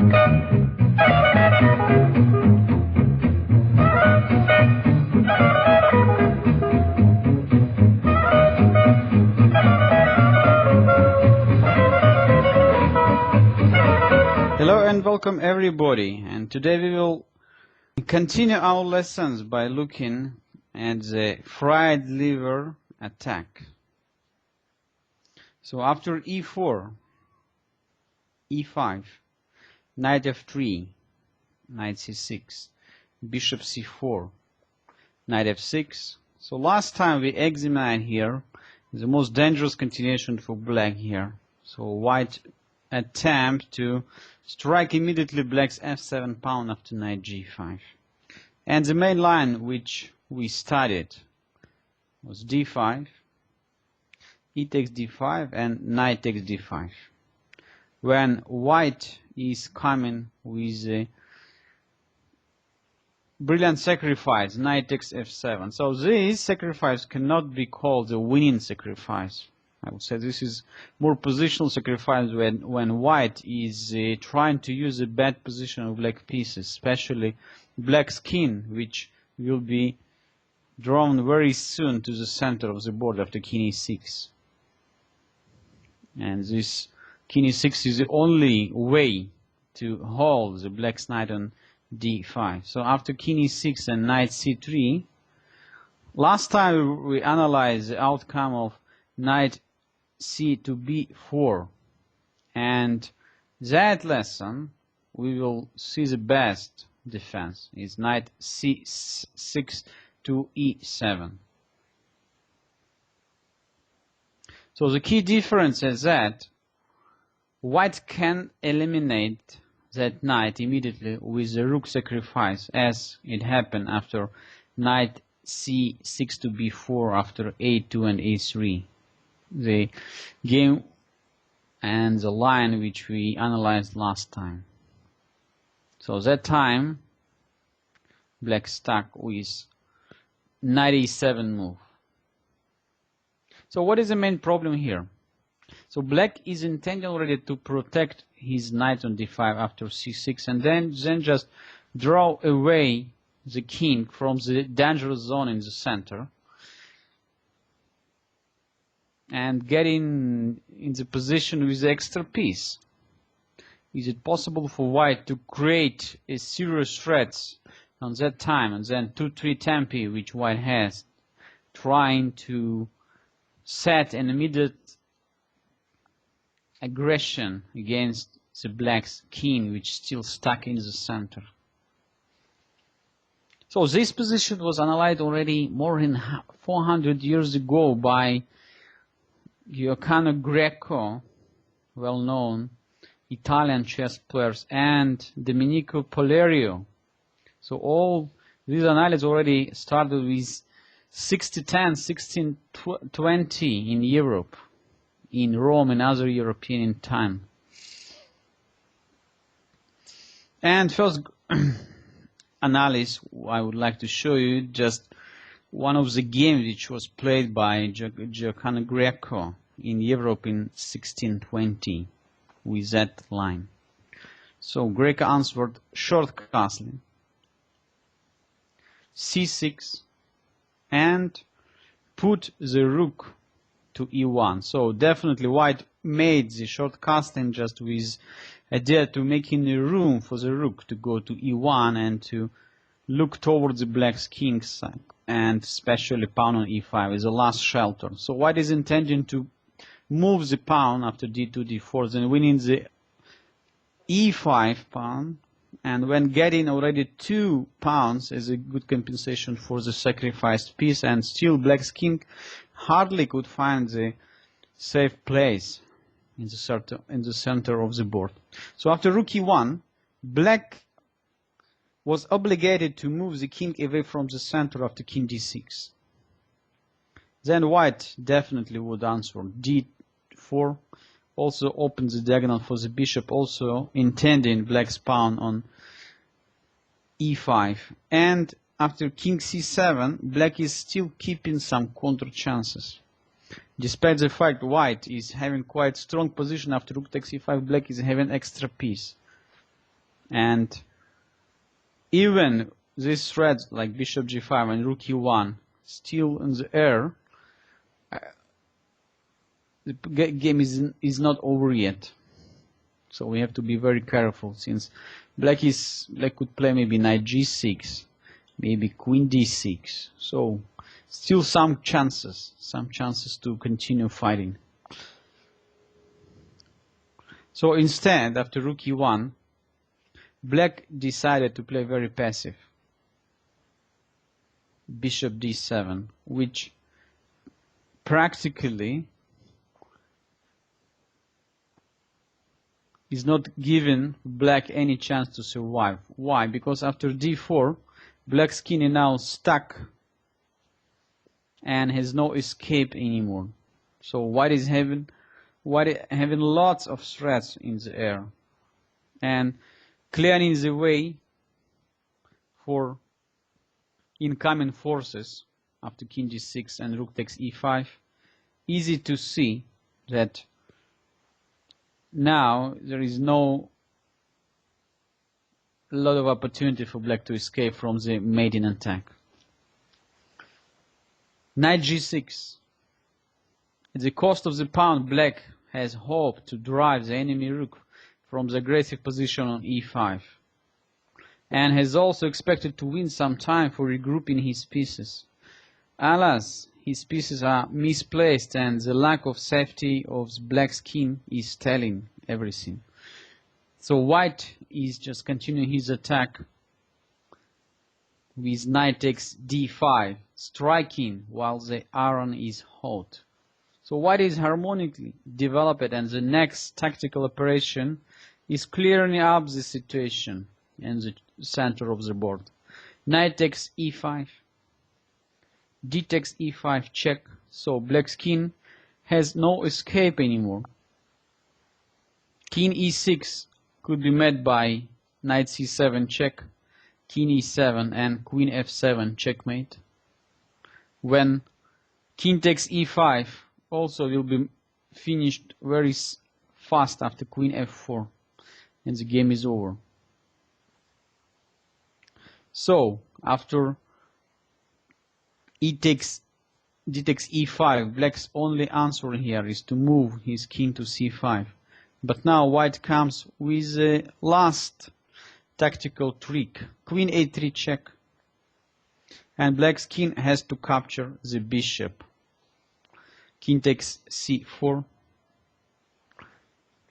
Hello and welcome everybody, and today we will continue our lessons by looking at the FriedLiver attack. So after e4, e5, knight f3, knight c6, bishop c4, knight f6. So last time we examined here the most dangerous continuation for black here. So white attempt to strike immediately black's f7 pawn after knight g5. And the main line which we studied was d5, e takes d5, and knight takes d5. When white is coming with a brilliant sacrifice, knight takes f7. So this sacrifice cannot be called a winning sacrifice. I would say this is more positional sacrifice when white is trying to use a bad position of black pieces, especially black's king, which will be drawn very soon to the center of the board after king e6. And this king e6 is the only way to hold the black's knight on d5. So after king e6 and knight c3, last time we analyzed the outcome of knight c to b4, and that lesson we will see the best defense is knight c6 to e7. So the key difference is that white can eliminate that knight immediately with the rook sacrifice, as it happened after knight c6 to b4 after a2 and a3. The game and the line which we analyzed last time. So that time black stuck with knight e7 move. So what is the main problem here? So black is intending already to protect his knight on d5 after c6, and then just draw away the king from the dangerous zone in the center and get in the position with the extra piece. Is it possible for white to create a serious threat on that time, and then 2-3 tempi which white has, trying to set an immediate aggression against the black's king, which still stuck in the center? So this position was analyzed already more than 400 years ago by Giovanni Greco, well-known Italian chess players, and Domenico Polerio. So all these analyses already started with 1610, 1620 in Europe, in Rome and other European time. And first analysis I would like to show you just one of the games which was played by Giovanni Greco in Europe in 1620 with that line. So Greco answered short castle, c6, and put the rook to e1. So definitely white made the short castling just with idea to making a room for the rook to go to e1 and to look towards the black's king side, and especially pawn on e5 is the last shelter. So white is intending to move the pawn after d2, d4, then winning the e5 pawn, and when getting already 2 pawns is a good compensation for the sacrificed piece, and still black's king hardly could find the safe place in the center of the board. So after rook e1, black was obligated to move the king away from the center after king d6. Then white definitely would answer d4, also opens the diagonal for the bishop, also intending black's pawn on e5. And after king c7, black is still keeping some counter chances. Despite the fact white is having quite strong position after rook takes e5, black is having extra piece. And even these threads like bishop g5 and rook e1 still in the air, the game is not over yet. So we have to be very careful, since black could play maybe knight g6, maybe queen d6. So still some chances to continue fighting. So instead, after rook e1, black decided to play very passive. Bishop d7, which practically is not giving black any chance to survive. Why? Because after d4, black's king is now stuck and has no escape anymore. So white is having lots of threats in the air and clearing the way for incoming forces after king g6 and rook takes e5. Easy to see that now there is no lot of opportunity for black to escape from the maiden attack. Knight g6. At the cost of the pawn, black has hoped to drive the enemy rook from the aggressive position on e5, and has also expected to win some time for regrouping his pieces. Alas, his pieces are misplaced, and the lack of safety of black's king is telling everything. So white is just continuing his attack with knight takes d5, striking while the iron is hot. So white is harmonically developed, and the next tactical operation is clearing up the situation in the center of the board. Knight takes e5, d takes e5 check, so black's king has no escape anymore. King e6 could be met by knight c7 check, king e7 and queen f7 checkmate. When king takes e5 also will be finished very fast after queen f4, and the game is over. So after d takes e5, black's only answer here is to move his king to c5. But now white comes with the last tactical trick, queen a3 check, and black's king has to capture the bishop. King takes c4,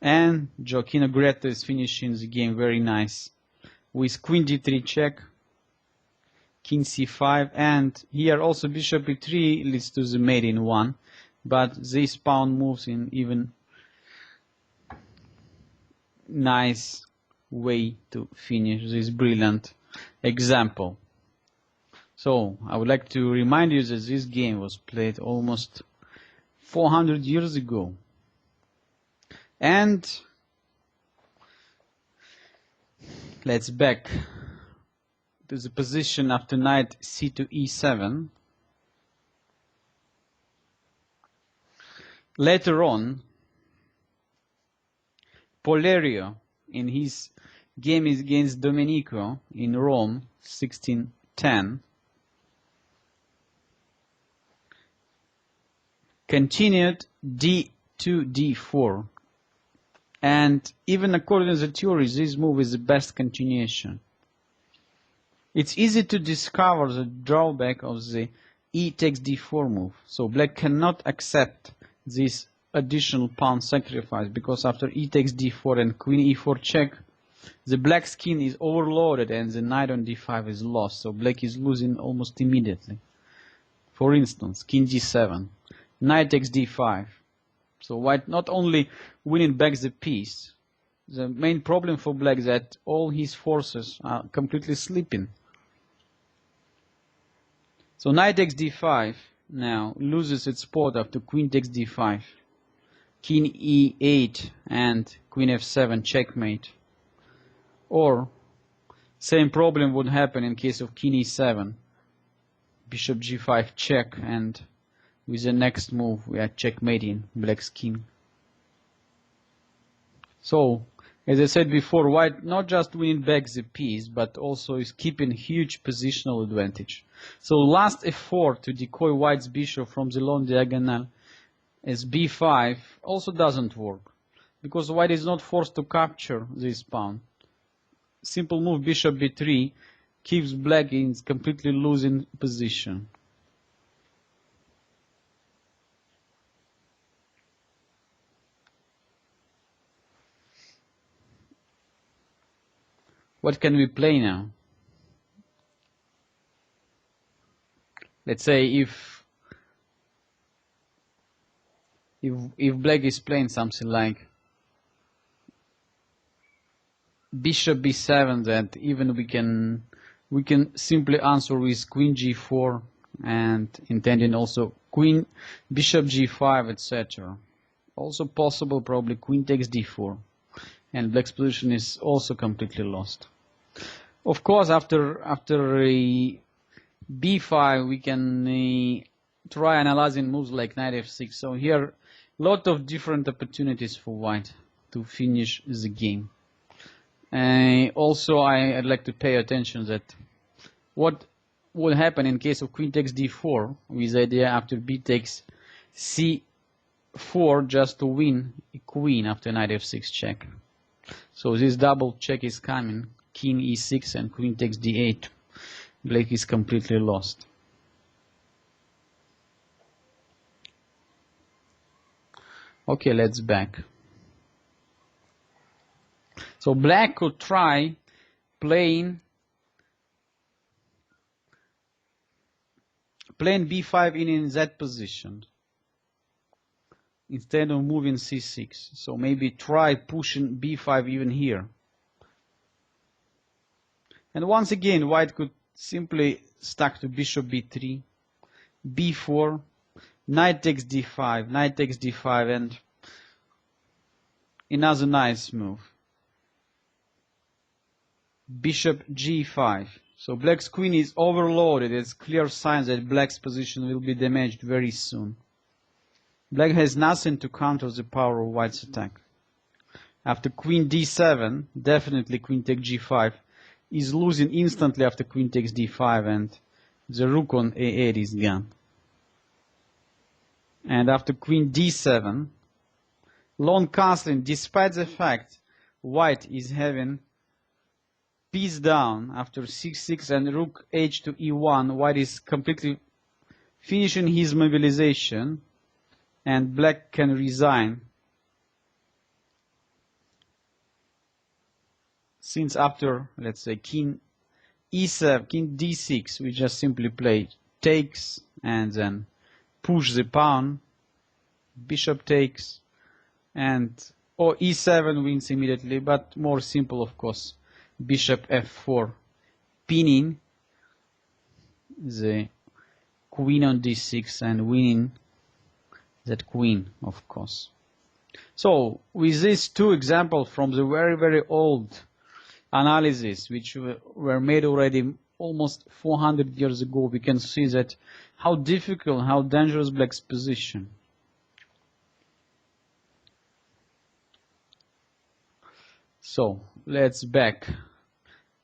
and Gioacchino Gretto is finishing the game very nice with queen d3 check, king c5, and here also bishop e3 leads to the mate in one, but this pawn moves in even nice way to finish this brilliant example. So I would like to remind you that this game was played almost 400 years ago, and let's back to the position after knight c to e7. Later on, Polerio, in his game against Domenico in Rome 1610, continued d to d4, and even according to the theory, this move is the best continuation. It's easy to discover the drawback of the e takes d4 move, so black cannot accept this additional pawn sacrifice, because after e takes d4 and queen e4 check, the black's king is overloaded and the knight on d5 is lost, so black is losing almost immediately. For instance, king g7, knight takes d5, so white not only winning back the piece, the main problem for black is that all his forces are completely sleeping. So knight takes d5 now loses its spot after queen takes d5, king e8 and queen f7 checkmate. Or same problem would happen in case of king e7, bishop g5 check, and with the next move we are checkmating black's king. So As I said before, white not just winning back the piece, but also is keeping huge positional advantage. So last effort to decoy white's bishop from the long diagonal as b5 also doesn't work, because white is not forced to capture this pawn. Simple move bishop b3 keeps black in completely losing position. What can we play now? Let's say if black is playing something like bishop b7, that even we can simply answer with queen g4 and intending also queen bishop g5, etc. Also possible probably queen takes d4, and black's position is also completely lost. Of course, after a b5 we can try analyzing moves like knight f6. So here lot of different opportunities for white to finish the game. Also I'd like to pay attention that what will happen in case of queen takes d4, with the idea after b takes c4 just to win a queen after knight f6 check. So this double check is coming, king e6 and queen takes d8. Black is completely lost. Okay, let's back. So black could try playing b5 in that position instead of moving c6. So maybe try pushing b5 even here. And once again, white could simply stack to bishop b3, b4, knight takes d5, knight takes d5, and another nice move. Bishop g5. So black's queen is overloaded. It's clear signs that black's position will be damaged very soon. Black has nothing to counter the power of white's attack. After queen d7, definitely queen takes g5 is losing instantly after queen takes d5, and the rook on a8 is gone. And after queen d7, long castling, despite the fact white is having piece down after c6 and rook h to e1, white is completely finishing his mobilization, and black can resign. Since after, let's say, king e7, king d6, we just simply play takes and then push the pawn, bishop takes, and or e7 wins immediately, but more simple, of course, bishop f4, pinning the queen on d6 and winning that queen, of course. So with these two examples from the very, very old analysis, which were made already almost 400 years ago, we can see that how difficult, how dangerous black's position. So let's back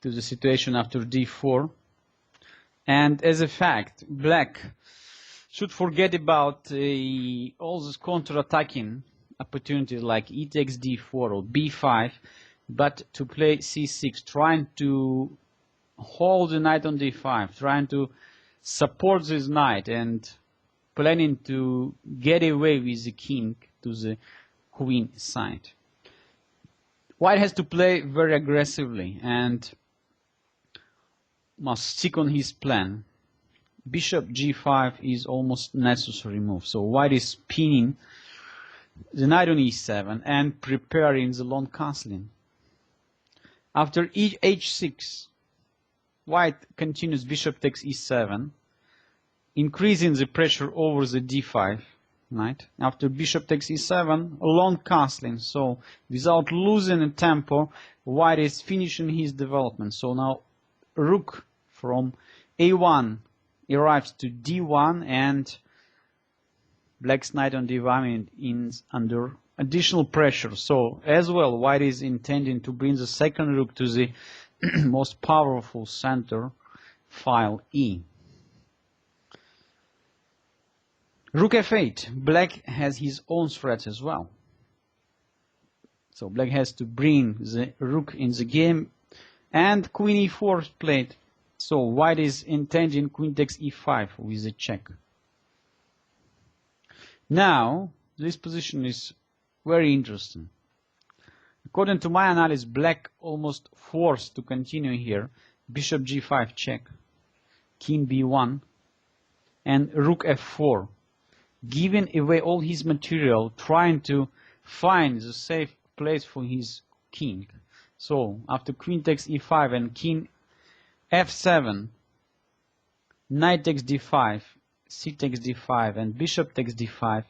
to the situation after d4. And as a fact, black should forget about all this counter-attacking opportunities like e takes d4 or b5, but to play c6, trying to hold the knight on d5, trying to support this knight and planning to get away with the king to the queen side. White has to play very aggressively and must stick on his plan. Bishop g5 is almost necessary move. So white is pinning the knight on e7 and preparing the long castling. After h6, white continues bishop takes e7, increasing the pressure over the d5 knight. After bishop takes e7, a long castling. So without losing a tempo, white is finishing his development. So now rook from a1 arrives to d1, and black's knight on d1 is under additional pressure. So as well, white is intending to bring the second rook to the most powerful center, file E. Rook f8. Black has his own threats as well. So black has to bring the rook in the game, and queen e4 played. So white is intending queen takes e5 with a check. Now this position is very interesting. According to my analysis, black almost forced to continue here. Bishop g5 check, king b1, and rook f4, giving away all his material, trying to find the safe place for his king. So after queen takes e5 and king f7, knight takes d5, c takes d5, and bishop takes d5,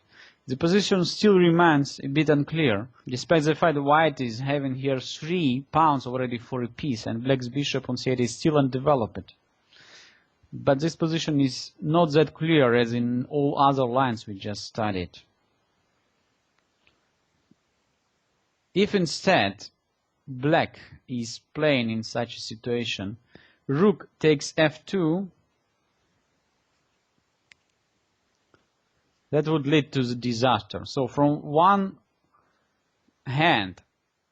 the position still remains a bit unclear, despite the fact that white is having here 3 pawns already for a piece, and black's bishop on c8 is still undeveloped. But this position is not that clear as in all other lines we just studied. If instead black is playing in such a situation, rook takes f2, that would lead to the disaster. So from one hand,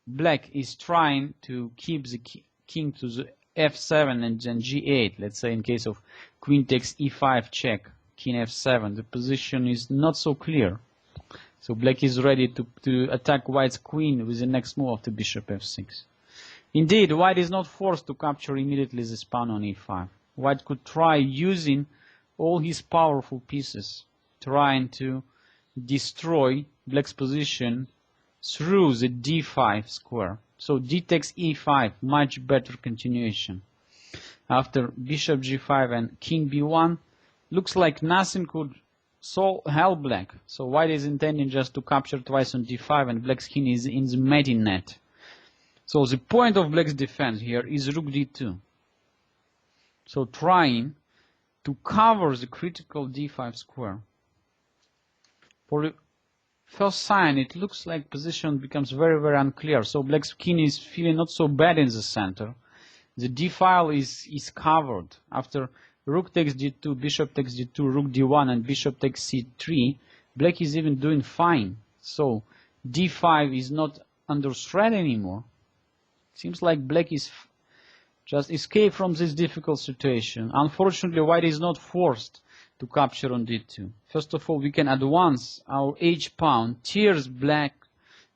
black is trying to keep the king to the f7 and then g8. Let's say in case of queen takes e5 check, king f7, the position is not so clear. So black is ready to attack white's queen with the next move of the bishop f6. Indeed, white is not forced to capture immediately this pawn on e5. White could try using all his powerful pieces, trying to destroy black's position through the d5 square. So d takes e5, much better continuation. After bishop g5 and king b1, looks like nothing could help black. So white is intending just to capture twice on d5, and black's king is in the mating net. So the point of black's defense here is rook d2. So trying to cover the critical d5 square. For the first sign, it looks like position becomes very, very unclear. So black's king is feeling not so bad in the center. The d file is covered. After rook takes d2, bishop takes d2, rook d1, and bishop takes c3, black is even doing fine. So d5 is not under threat anymore. Seems like black is just escaped from this difficult situation. Unfortunately, white is not forced to capture on d2. First of all, we can advance our h pawn, tears black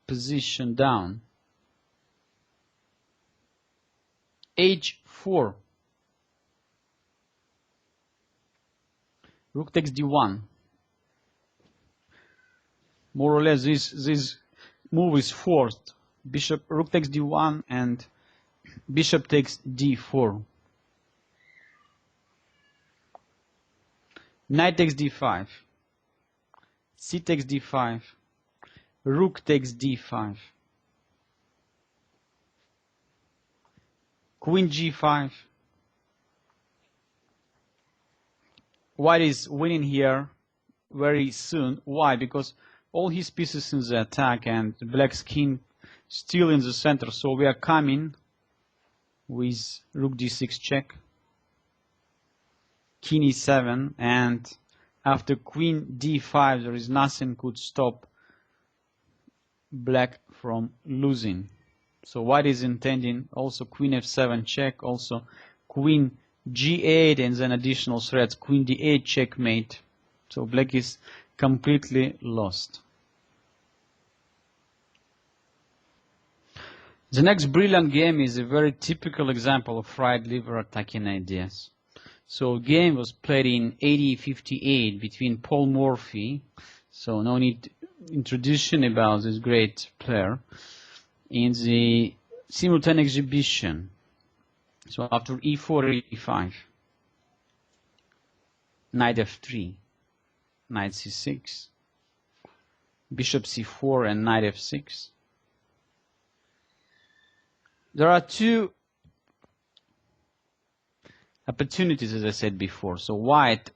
position down. h4. Rook takes d1. More or less, this move is forced. Rook takes d1 and bishop takes d4. Knight takes d5. C takes d5. Rook takes d5. Queen g5. White is winning here very soon. Why? Because all his pieces in the attack and black's king still in the center. So we are coming with rook d6 check, king e7, and after queen d5 there is nothing could stop black from losing. So white is intending also queen f7 check, also queen g8, and then additional threats, queen d8 checkmate. So black is completely lost. The next brilliant game is a very typical example of FriedLiver attacking ideas. So game was played in 1858 between Paul Morphy, so no need introduction about this great player, in the simultaneous exhibition. So after e4, e5, knight f3, knight c6, bishop c4, and knight f6. There are two opportunities, as I said before. So white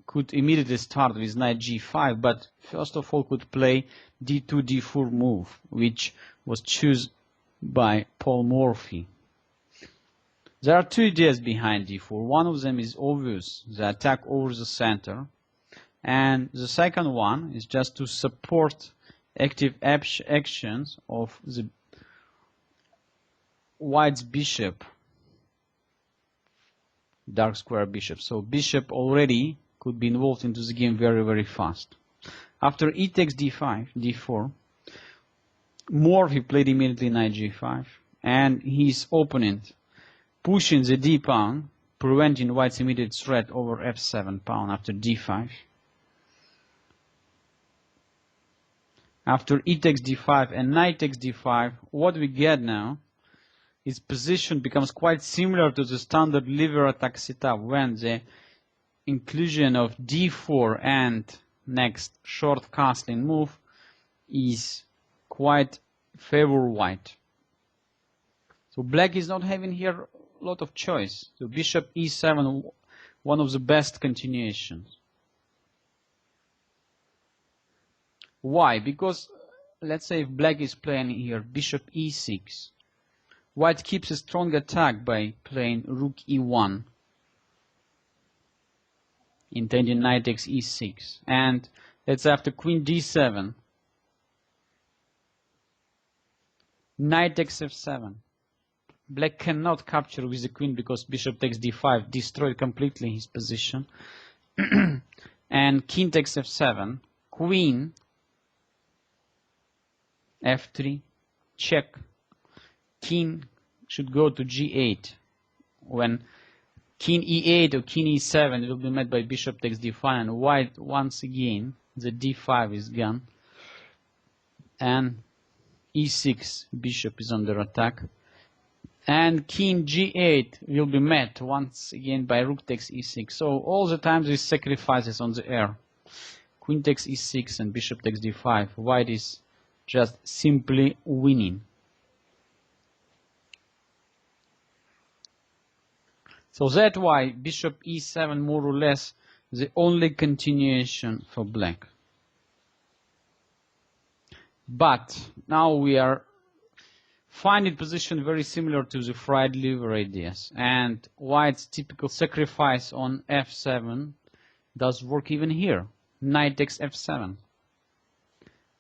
could immediately start with knight g5, but first of all could play d2, d4 move, which was chosen by Paul Morphy. There are two ideas behind d4. One of them is obvious, the attack over the center, and the second one is just to support active actions of the white's bishop, dark square bishop. So bishop already could be involved into the game very, very fast. After e takes d5, d4, Morphy played immediately knight g5, and his opponent pushing the d pawn, preventing white's immediate threat over f7 pawn after d5. After e takes d5 and knight takes d5, what we get now is position becomes quite similar to the standard liver attack setup when the inclusion of d4 and next short castling move is quite favor white. So black is not having here a lot of choice. So bishop e7, one of the best continuations. Why? Because let's say if black is playing here bishop e6, white keeps a strong attack by playing rook e1, intending knight takes e6, and let's say after queen d7, knight takes f7. Black cannot capture with the queen because bishop takes d5, destroyed completely his position. And king takes f7, queen f3, check. King should go to g8. When king e8 or king e7, it will be met by bishop takes d5, and white once again the d5 is gone, and e6 bishop is under attack, and king g8 will be met once again by rook takes e6. So all the time these sacrifices on the air. Queen takes e6 and bishop takes d5. White is just simply winning. So that's why bishop e7 more or less the only continuation for black. But now we are finding position very similar to the FriedLiver ideas, and white's typical sacrifice on f7 does work even here. Knight takes f7,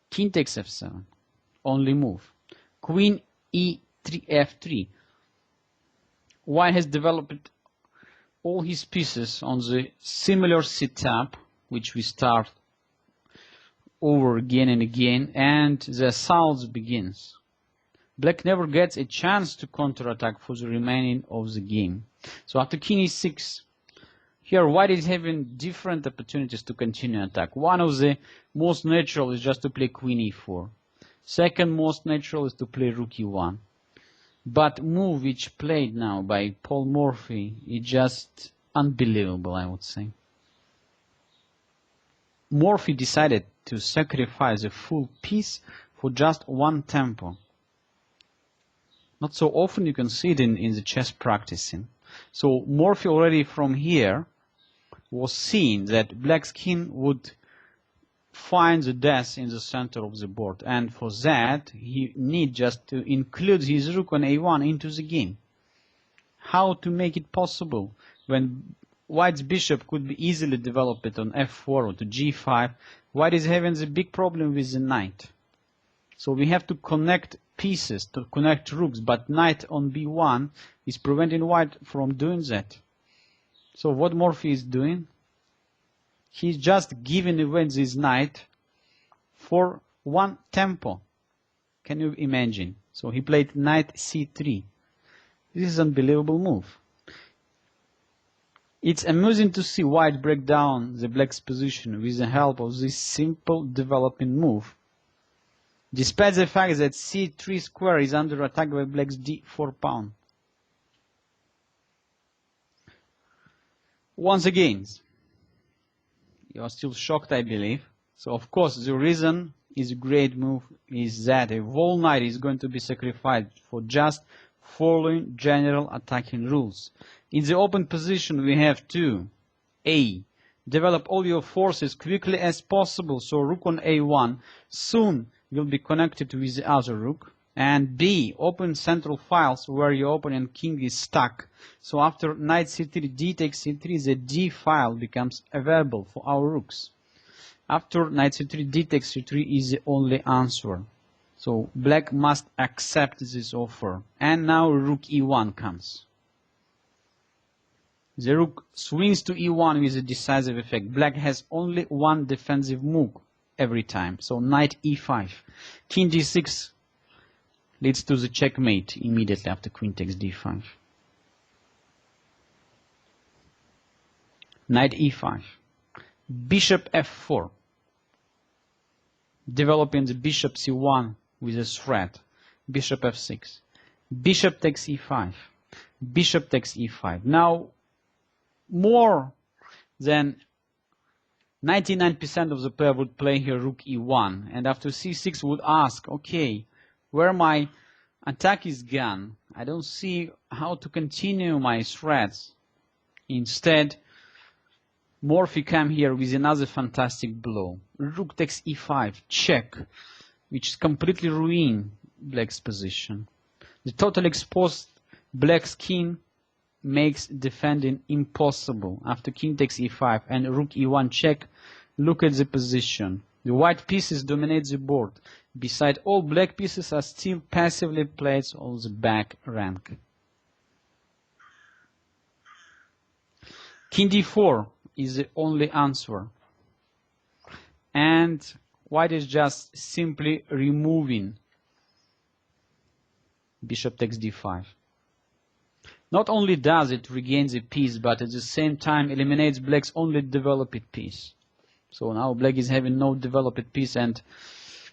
king takes f7, only move. Queen e3 f3. White has developed all his pieces on the similar setup, which we start over again and again, and the assault begins. Black never gets a chance to counterattack for the remaining of the game. So after king e6, here white is having different opportunities to continue attack. One of the most natural is just to play queen e4. Second most natural is to play rook e1. But move which played now by Paul Morphy is just unbelievable, I would say. Morphy decided to sacrifice a full piece for just one tempo. Not so often you can see it in the chess practicing. So Morphy already from here was seeing that black's king would find the death in the center of the board, and for that he need just to include his rook on a1 into the game. How to make it possible when white's bishop could be easily developed on f4 or to g5? White is having the big problem with the knight. So we have to connect pieces, to connect rooks, but knight on b1 is preventing white from doing that. So what Morphy is doing? He's just giving away this knight for one tempo. Can you imagine? So he played knight c3. This is an unbelievable move. It's amusing to see white break down the black's position with the help of this simple developing move, despite the fact that c3 square is under attack by black's d4 pawn. Once again, you are still shocked, I believe. So of course the reason is a great move is that a whole knight is going to be sacrificed for just following general attacking rules. In the open position we have to A. Develop all your forces quickly as possible, so rook on a1 soon will be connected with the other rook. And B, open central files where your opponent king is stuck. So after knight c3, d takes c3, the D file becomes available for our rooks. After knight c3, d takes c3 is the only answer. So black must accept this offer. And now rook e1 comes. The rook swings to e1 with a decisive effect. Black has only one defensive move every time. So knight e5. King d6 leads to the checkmate immediately after queen takes d5. Knight e5. Bishop f4. Developing the bishop c1 with a threat. Bishop f6. Bishop takes e5. Bishop takes e5. Now, more than 99% of the player would play here rook e1, and after c6 would ask, okay, where my attack is gone, I don't see how to continue my threats. Instead, Morphy came here with another fantastic blow. Rook takes e5, check, which completely ruined black's position. The total exposed black's king makes defending impossible. After king takes e5 and rook e1 check, look at the position. The white pieces dominate the board. Beside all black pieces are still passively placed on the back rank. King d4 is the only answer. And white is just simply removing bishop takes d5. Not only does it regain the piece, but at the same time eliminates black's only developed piece. So now black is having no developed piece, and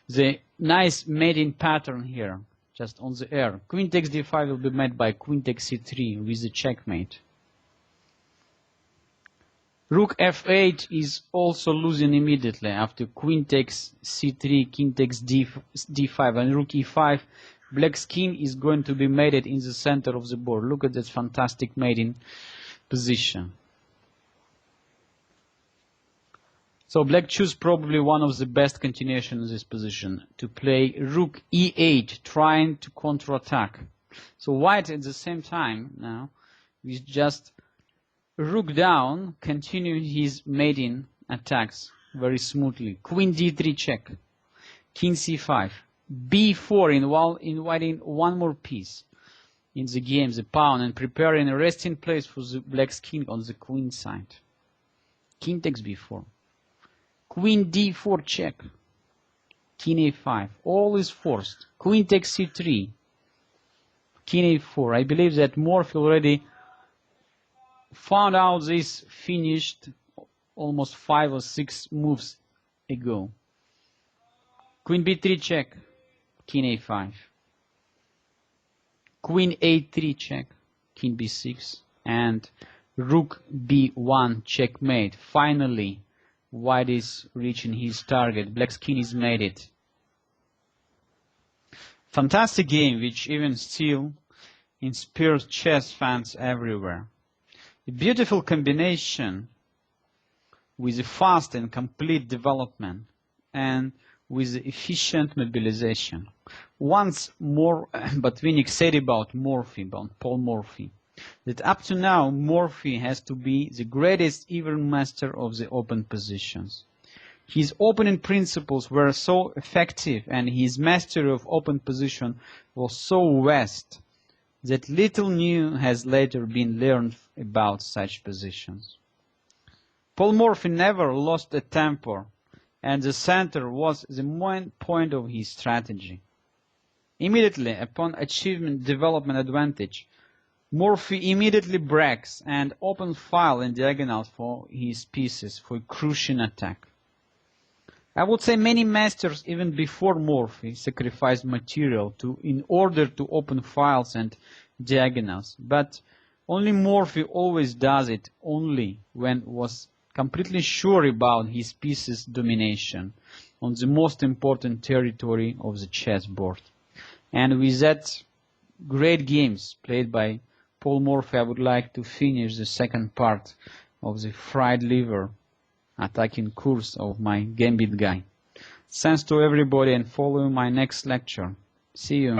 the nice mating pattern here, just on the air. Queen takes d5 will be met by queen takes c3 with the checkmate. Rook f8 is also losing immediately after queen takes c3, king takes d5, and rook e5. Black's king is going to be mated in the center of the board. Look at that fantastic mating position. So black choose probably one of the best continuations in this position, to play rook e8, trying to counterattack. So white at the same time now with just rook down, continuing his mating attacks very smoothly. Queen d3 check, king c5. b4 inviting one more piece in the game, the pawn, and preparing a resting place for the black's king on the queen side. King takes b4. Queen d4 check. King a5. All is forced. Queen takes c3. King a4. I believe that Morphy already found out this finished almost 5 or 6 moves ago. Queen b3 check. King a5. Queen a3 check. King b6. And rook b1 checkmate. Finally, white is reaching his target. Black's king is mated. Fantastic game, which even still inspires chess fans everywhere. A beautiful combination with a fast and complete development and with efficient mobilization. Once more, but Winnick said about Morphy, about Paul Morphy, that up to now Morphy has to be the greatest ever master of the open positions. His opening principles were so effective and his mastery of open position was so vast that little new has later been learned about such positions. Paul Morphy never lost a temper, and the center was the main point of his strategy. Immediately upon achieving development advantage, Morphy immediately breaks and opens file and diagonals for his pieces for a crushing attack. I would say many masters even before Morphy sacrificed material in order to open files and diagonals, but only Morphy always does it only when was completely sure about his piece's domination on the most important territory of the chessboard. And with that great games played by Paul Morphy, I would like to finish the second part of the FriedLiver attacking course of my gambit guide. Thanks to everybody and follow my next lecture. See you.